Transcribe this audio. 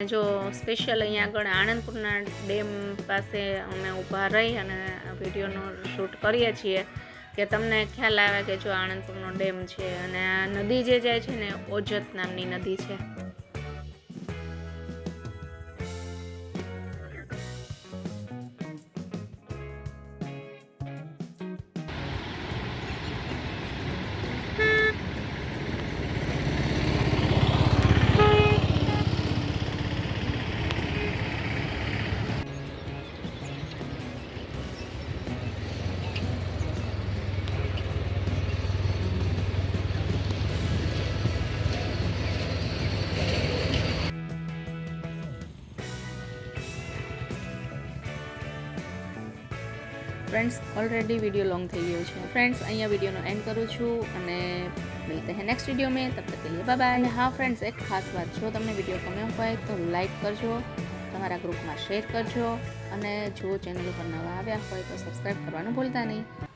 જો સ્પેશિયલ અહીંયા આગળ આણંદપુરના ડેમ પાસે અમે ઊભા રહી અને વિડીયોનું શૂટ કરીએ છીએ કે તમને ખ્યાલ આવે કે જો આણંદપુરનો ડેમ છે અને આ નદી જે જાય છે ને ઓજત નામની નદી છે. फ्रेंड्स ऑलरेडी वीडियो लॉन्ग થઈ ગયો છે. फ्रेंड्स અહીંયા વિડીયોનો એન્ડ કરું છું અને मिलते हैं नेक्स्ट वीडियो में. तब तक के लिए बाय बाय. અને હા ફ્રેન્ડ્સ, એક ખાસ વાત, જો તમને વિડીયો ગમ્યો હોય તો લાઈક કરજો, તમારા ગ્રુપમાં શેર કરજો અને જો ચેનલ ઉપર નવા આવ્યા હોય તો સબસ્ક્રાઈબ કરવાનું ભૂલતા નહીં.